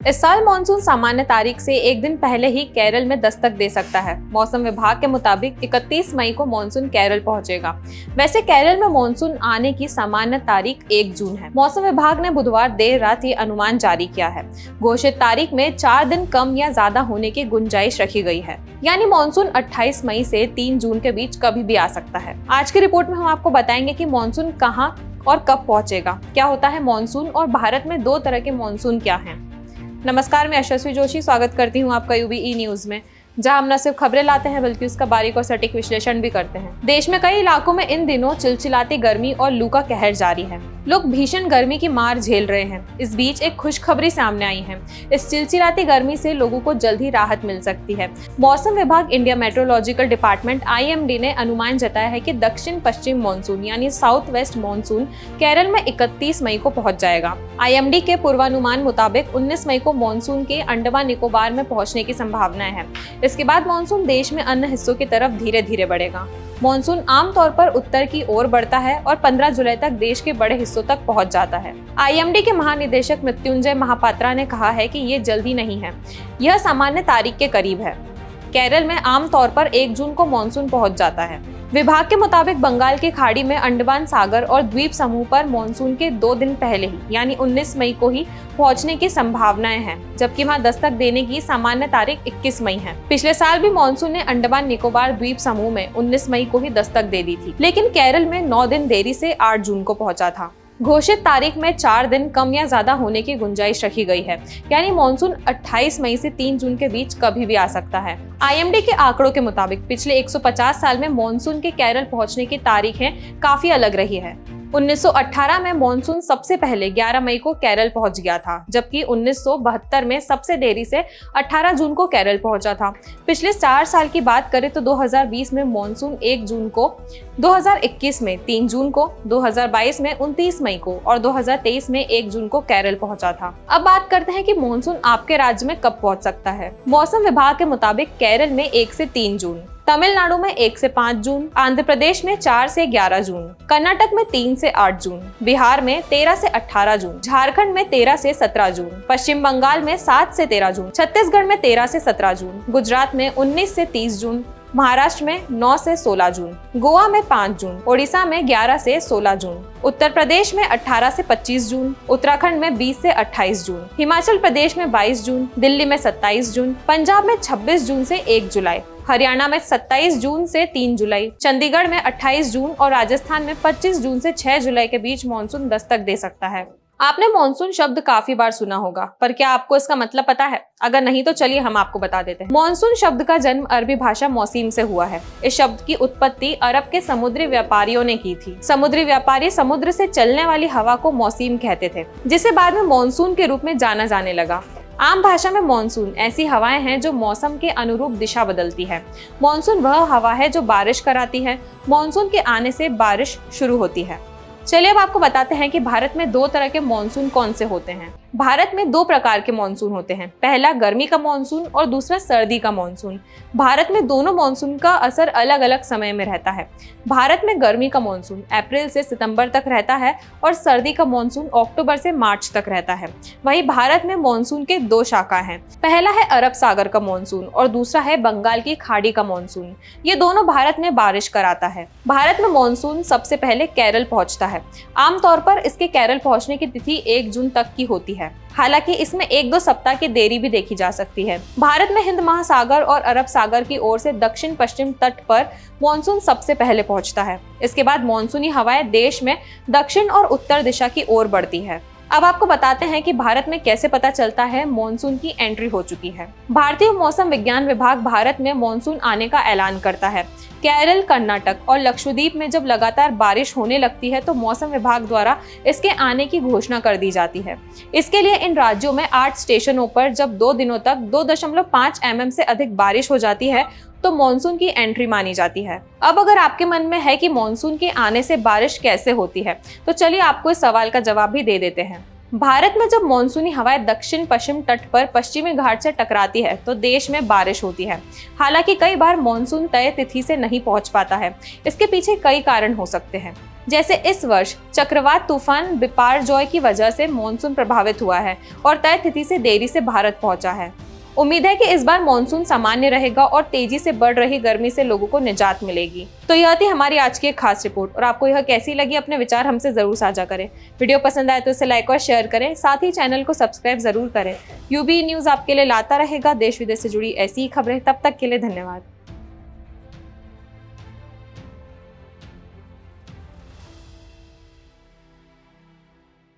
इस साल मानसून सामान्य तारीख से एक दिन पहले ही केरल में दस्तक दे सकता है। मौसम विभाग के मुताबिक 31 मई को मानसून केरल पहुंचेगा। वैसे केरल में मानसून आने की सामान्य तारीख 1 जून है। मौसम विभाग ने बुधवार देर रात ये अनुमान जारी किया है। घोषित तारीख में 4 दिन कम या ज्यादा होने की गुंजाइश रखी गई है, यानी मानसून 28 मई से 3 जून के बीच कभी भी आ सकता है। आज की रिपोर्ट में हम आपको बताएंगे कि मानसून कहाँ और कब पहुंचेगा, क्या होता है मानसून और भारत में 2 तरह के मानसून क्या हैं। नमस्कार, मैं यशस्वी जोशी स्वागत करती हूँ आपका यूबीई न्यूज में, जहां हम न सिर्फ खबरें लाते हैं बल्कि उसका बारीक और सटीक विश्लेषण भी करते हैं। देश में कई इलाकों में इन दिनों चिलचिलाती गर्मी और लू का कहर जारी है। लोग भीषण गर्मी की मार झेल रहे हैं। इस बीच एक खुशखबरी सामने आई है। इस चिलचिलाती गर्मी से लोगों को जल्द ही राहत मिल सकती है। मौसम विभाग इंडिया मेट्रोलॉजिकल डिपार्टमेंट IMD ने अनुमान जताया है कि दक्षिण पश्चिम मानसून यानी साउथ वेस्ट मानसून केरल में 31 मई को पहुंच जाएगा। IMD के पूर्वानुमान मुताबिक 19 मई को मानसून के अंडमान निकोबार में पहुंचने की संभावना है। इसके बाद मानसून देश में अन्य हिस्सों की तरफ धीरे धीरे बढ़ेगा। मानसून आमतौर पर उत्तर की ओर बढ़ता है और 15 जुलाई तक देश के बड़े हिस्सों तक पहुंच जाता है। IMD के महानिदेशक मृत्युंजय महापात्रा ने कहा है कि ये जल्दी नहीं है, यह सामान्य तारीख के करीब है। केरल में आमतौर पर 1 जून को मानसून पहुंच जाता है। विभाग के मुताबिक बंगाल की खाड़ी में अंडमान सागर और द्वीप समूह पर मानसून के 2 दिन पहले ही यानी 19 मई को ही पहुंचने की संभावनाएं हैं, जबकि वहां दस्तक देने की सामान्य तारीख 21 मई है। पिछले साल भी मानसून ने अंडमान निकोबार द्वीप समूह में 19 मई को ही दस्तक दे दी थी, लेकिन केरल में 9 दिन देरी से 8 जून को पहुंचा था। घोषित तारीख में 4 दिन कम या ज्यादा होने की गुंजाइश रखी गई है, यानी मानसून 28 मई से 3 जून के बीच कभी भी आ सकता है। IMD के आंकड़ों के मुताबिक पिछले 150 साल में मानसून के केरल पहुंचने की तारीखें काफी अलग रही है। 1918 में मानसून सबसे पहले 11 मई को केरल पहुंच गया था, जबकि 1972 में सबसे देरी से 18 जून को केरल पहुंचा था। पिछले 4 साल की बात करें तो 2020 में मानसून 1 जून को, 2021 में 3 जून को, 2022 में 29 मई को और 2023 में 1 जून को केरल पहुंचा था। अब बात करते हैं कि मानसून आपके राज्य में कब पहुंच सकता है। मौसम विभाग के मुताबिक केरल में 1 से 3 जून, तमिलनाडु में 1 से 5 जून, आंध्र प्रदेश में 4 से 11 जून, कर्नाटक में 3 से 8 जून, बिहार में 13 से 18 जून, झारखंड में 13 से 17 जून, पश्चिम बंगाल में 7 से 13 जून, छत्तीसगढ़ में 13 से 17 जून, गुजरात में 19 से 30 जून, महाराष्ट्र में 9 से 16 जून, गोवा में 5 जून, ओडिशा में 11 से 16 जून, उत्तर प्रदेश में 18 से 25 जून, उत्तराखंड में 20 से 28 जून, हिमाचल प्रदेश में 22 जून, दिल्ली में 27 जून, पंजाब में 26 जून से 1 जुलाई, हरियाणा में 27 जून से 3 जुलाई, चंडीगढ़ में 28 जून और राजस्थान में 25 जून से 6 जुलाई के बीच मानसून दस्तक दे सकता है। आपने मानसून शब्द काफी बार सुना होगा, पर क्या आपको इसका मतलब पता है? अगर नहीं तो चलिए हम आपको बता देते हैं। मानसून शब्द का जन्म अरबी भाषा मौसीम से हुआ है। इस शब्द की उत्पत्ति अरब के समुद्री व्यापारियों ने की थी। समुद्री व्यापारी समुद्र से चलने वाली हवा को मौसीम कहते थे, जिसे बाद में मानसून के रूप में जाना जाने लगा। आम भाषा में मानसून ऐसी हवाएं हैं जो मौसम के अनुरूप दिशा बदलती है। मानसून वह हवा है जो बारिश कराती है। मानसून के आने से बारिश शुरू होती है। चलिए अब आपको बताते हैं कि भारत में 2 तरह के मानसून कौन से होते हैं। भारत में 2 प्रकार के मानसून होते हैं। पहला गर्मी का मानसून और दूसरा सर्दी का मानसून। भारत में दोनों मानसून का असर अलग अलग समय में रहता है। भारत में गर्मी का मानसून अप्रैल से सितंबर तक रहता है और सर्दी का मानसून अक्टूबर से मार्च तक रहता है। वहीं भारत में मानसून के 2 शाखा हैं। पहला है अरब सागर का मानसून और दूसरा है बंगाल की खाड़ी का मानसून। ये दोनों भारत में बारिश कराता है। भारत में मानसून सबसे पहले केरल पहुंचता है। आमतौर पर इसके केरल पहुंचने की तिथि 1 जून तक की होती है। हालांकि इसमें 1-2 सप्ताह की देरी भी देखी जा सकती है। भारत में हिंद महासागर और अरब सागर की ओर से दक्षिण पश्चिम तट पर मानसून सबसे पहले पहुंचता है। इसके बाद मानसूनी हवाएं देश में दक्षिण और उत्तर दिशा की ओर बढ़ती है। अब आपको बताते हैं कि भारत में कैसे पता चलता है मानसून की एंट्री हो चुकी है। भारतीय मौसम विज्ञान विभाग भारत में मानसून आने का ऐलान करता है। केरल, कर्नाटक और लक्षद्वीप में जब लगातार बारिश होने लगती है तो मौसम विभाग द्वारा इसके आने की घोषणा कर दी जाती है। इसके लिए इन राज्यों में 8 स्टेशनों पर जब 2 दिनों तक 2.5 mm से अधिक बारिश हो जाती है तो मानसून की एंट्री मानी जाती है। अब अगर आपके मन में है कि मानसून के आने से बारिश कैसे होती है, तो चलिए आपको इस सवाल का जवाब भी दे देते हैं। भारत में जब मानसूनी हवाएं दक्षिण पश्चिम तट पर पश्चिमी घाट से टकराती है तो देश में बारिश होती है। हालांकि कई बार मानसून तय तिथि से नहीं पहुंच पाता है। इसके पीछे कई कारण हो सकते हैं। जैसे इस वर्ष चक्रवात तूफान बिपारजॉय की वजह से मॉनसून प्रभावित हुआ है और तय तिथि से देरी से भारत पहुंचा है। उम्मीद है कि इस बार मॉनसून सामान्य रहेगा और तेजी से बढ़ रही गर्मी से लोगों को निजात मिलेगी। तो यह थी हमारी आज की एक खास रिपोर्ट और आपको यह कैसी लगी अपने विचार हमसे जरूर साझा करें। वीडियो पसंद आए तो इसे लाइक और शेयर करें, साथ ही चैनल को सब्सक्राइब जरूर करें। यूबी न्यूज आपके लिए लाता रहेगा देश विदेश से जुड़ी ऐसी ही खबरें। तब तक के लिए धन्यवाद।